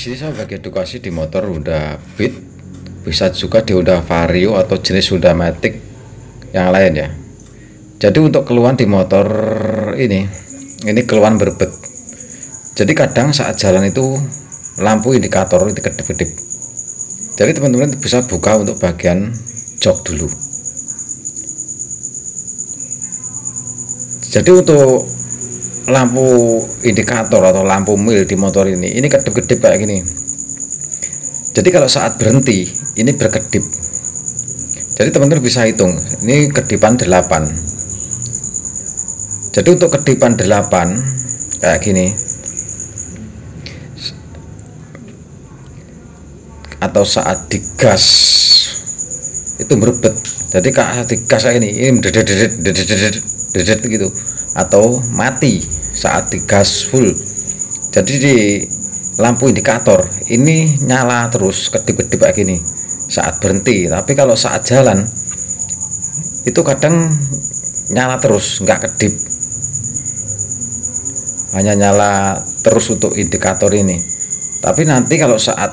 sini saya bagi edukasi di motor Honda Beat, bisa juga di Honda Vario atau jenis Honda Matic yang lain ya. Jadi untuk keluhan di motor ini keluhan berbet. Jadi kadang saat jalan itu lampu indikator itu kedip-kedip. Jadi teman-teman bisa buka untuk bagian jok dulu. Jadi untuk lampu indikator atau lampu mil di motor ini kedip-kedip kayak gini. Jadi kalau saat berhenti ini berkedip. Jadi teman-teman bisa hitung, ini kedipan 8. Jadi untuk kedipan 8 kayak gini, atau saat digas itu berbet. Jadi saat digas kayak ini dedet gitu, atau mati saat digas full. Jadi di lampu indikator ini nyala terus kedip-kedip kayak gini saat berhenti, tapi kalau saat jalan itu kadang nyala terus, nggak kedip, hanya nyala terus untuk indikator ini. Tapi nanti kalau saat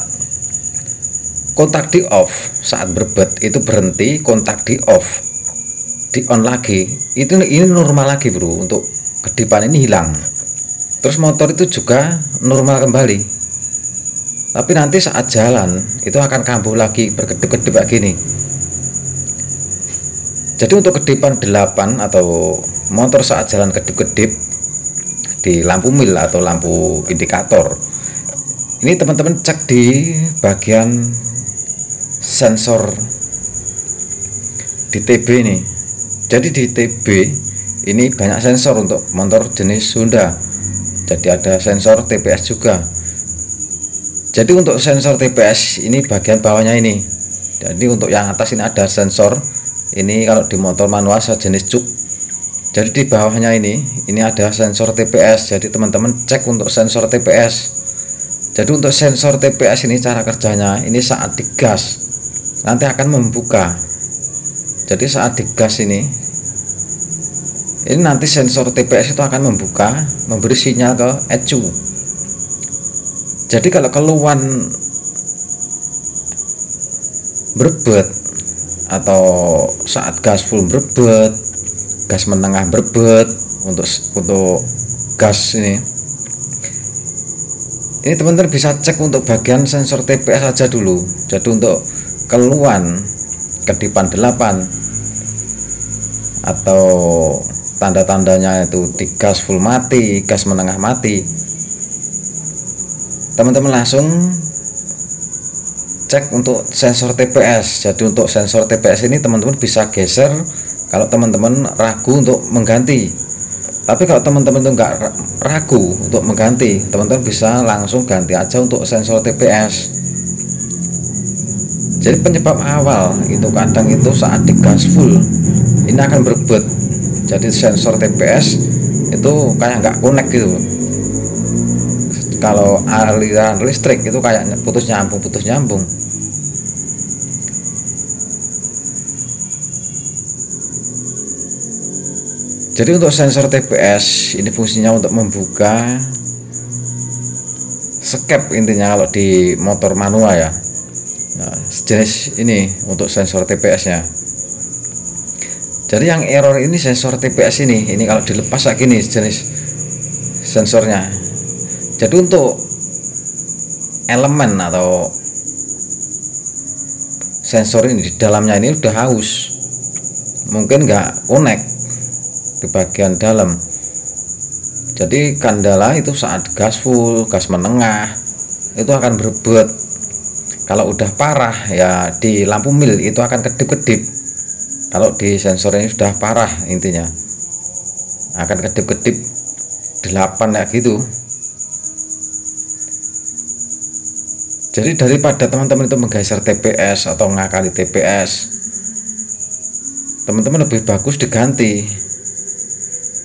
kontak di off, saat berbet itu berhenti, kontak di off, di on lagi, ini normal lagi bro. Untuk kedipan ini hilang, terus motor itu juga normal kembali. Tapi nanti saat jalan itu akan kambuh lagi, berkedip-kedip kayak gini. Jadi untuk kedipan 8 atau motor saat jalan kedip-kedip di lampu mil atau lampu indikator, ini teman-teman cek di bagian sensor di TB ini. Jadi di TB ini banyak sensor untuk motor jenis Honda. Jadi ada sensor TPS juga. Jadi untuk sensor TPS ini bagian bawahnya ini. Jadi untuk yang atas ini ada sensor. Ini kalau di motor manual sejenis cuk. Jadi di bawahnya ini ada sensor TPS. Jadi teman-teman cek untuk sensor TPS. Jadi untuk sensor TPS ini cara kerjanya ini saat digas nanti akan membuka. Jadi saat digas ini nanti sensor TPS itu akan membuka, memberi sinyal ke ECU. Jadi kalau keluhan berbet atau saat gas full berbet, gas menengah berbet, untuk gas ini teman-teman bisa cek untuk bagian sensor TPS aja dulu. Jadi untuk keluhan kedipan 8 atau tanda-tandanya itu di gas full mati, gas menengah mati, teman-teman langsung cek untuk sensor TPS. Jadi untuk sensor TPS ini teman-teman bisa geser kalau teman-teman ragu untuk mengganti. Tapi kalau teman-teman itu enggak ragu untuk mengganti, teman-teman bisa langsung ganti aja untuk sensor TPS. Jadi penyebab awal itu kadang itu saat digas full ini akan berbet. Jadi sensor TPS itu kayak nggak connect gitu. Kalau aliran listrik itu kayak putus nyambung. Jadi untuk sensor TPS ini fungsinya untuk membuka skep intinya kalau di motor manual ya. Nah, sejenis ini untuk sensor TPS nya. Jadi yang error ini sensor TPS ini kalau dilepas kayak gini jenis sensornya. Jadi untuk elemen atau sensor ini di dalamnya ini udah haus, mungkin nggak connect di bagian dalam. Jadi kendala itu saat gas full, gas menengah itu akan berbet. Kalau udah parah ya di lampu mil itu akan kedip-kedip. Kalau di sensor ini sudah parah intinya akan kedip-kedip 8 kayak gitu. Jadi daripada teman-teman itu menggeser TPS atau ngakali TPS, teman-teman lebih bagus diganti.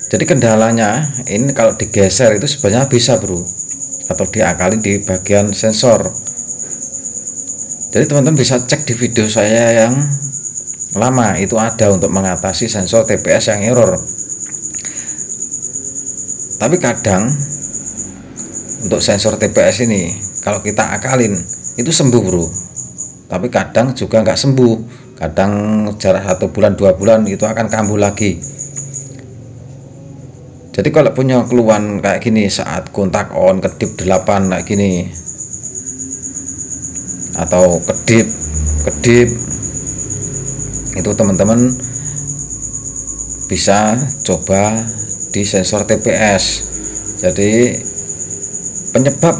Jadi kendalanya ini kalau digeser itu sebenarnya bisa bro, atau diakali di bagian sensor. Jadi teman-teman bisa cek di video saya yang lama, itu ada untuk mengatasi sensor TPS yang error. Tapi kadang untuk sensor TPS ini kalau kita akalin itu sembuh bro, tapi kadang juga nggak sembuh, kadang jarak 1 bulan 2 bulan itu akan kambuh lagi. Jadi kalau punya keluhan kayak gini saat kontak on kedip 8 kayak gini, atau kedip itu teman-teman bisa coba di sensor TPS. Jadi penyebab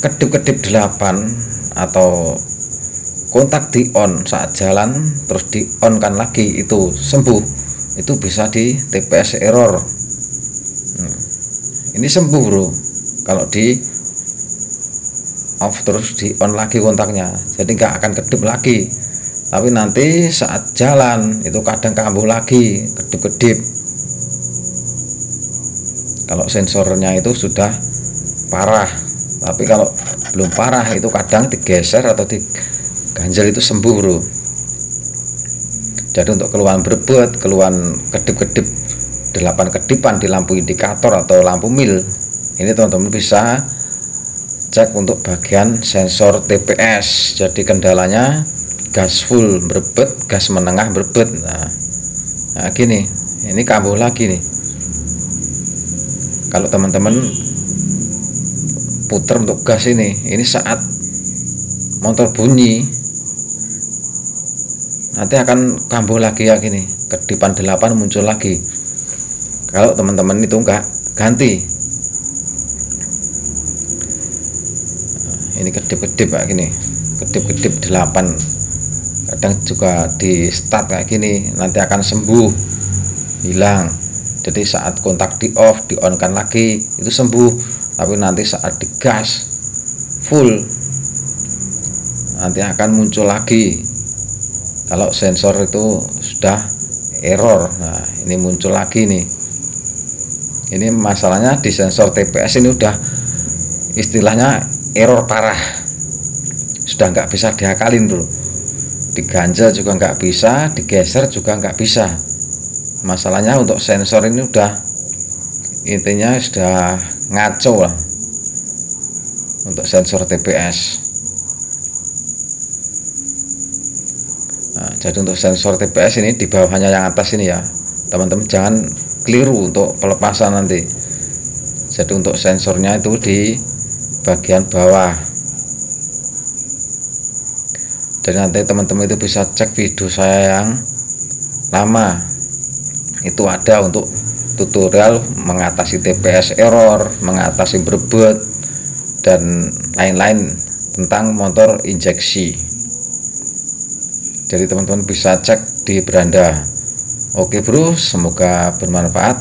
kedip 8 atau kontak di on saat jalan terus di on kan lagi itu sembuh, itu bisa di TPS error. Ini sembuh bro kalau di off terus di on lagi kontaknya, jadi nggak akan kedip lagi. Tapi nanti saat jalan itu kadang kambuh lagi kedip. Kalau sensornya itu sudah parah, tapi kalau belum parah itu kadang digeser atau diganjel itu sembuh bro. Jadi untuk keluhan berebut, keluhan kedip 8 kedipan di lampu indikator atau lampu mil, ini teman-teman bisa cek untuk bagian sensor TPS. Jadi kendalanya gas full berebut, gas menengah berebut. Nah gini, ini kambuh lagi nih. Kalau teman-teman puter untuk gas ini saat motor bunyi nanti akan kambuh lagi ya gini, kedipan 8 muncul lagi. Kalau teman-teman itu enggak ganti. Ini kedip kayak gini, kedip 8, kadang juga di start kayak gini, nanti akan sembuh, hilang. Jadi saat kontak di off, di on kan lagi itu sembuh, tapi nanti saat digas full nanti akan muncul lagi kalau sensor itu sudah error. Nah ini muncul lagi nih. Ini masalahnya di sensor TPS ini udah istilahnya error parah, sudah nggak bisa diakalin bro. Diganjel juga nggak bisa, digeser juga nggak bisa. Masalahnya untuk sensor ini udah intinya sudah ngaco lah untuk sensor TPS. Nah, jadi untuk sensor TPS ini di bawahnya yang atas ini ya teman-teman, jangan keliru untuk pelepasan nanti. Jadi untuk sensornya itu di bagian bawah. Dan nanti teman-teman itu bisa cek video saya yang lama, itu ada untuk tutorial mengatasi TPS error, mengatasi berebut dan lain-lain tentang motor injeksi. Jadi teman-teman bisa cek di beranda. Oke bro, semoga bermanfaat.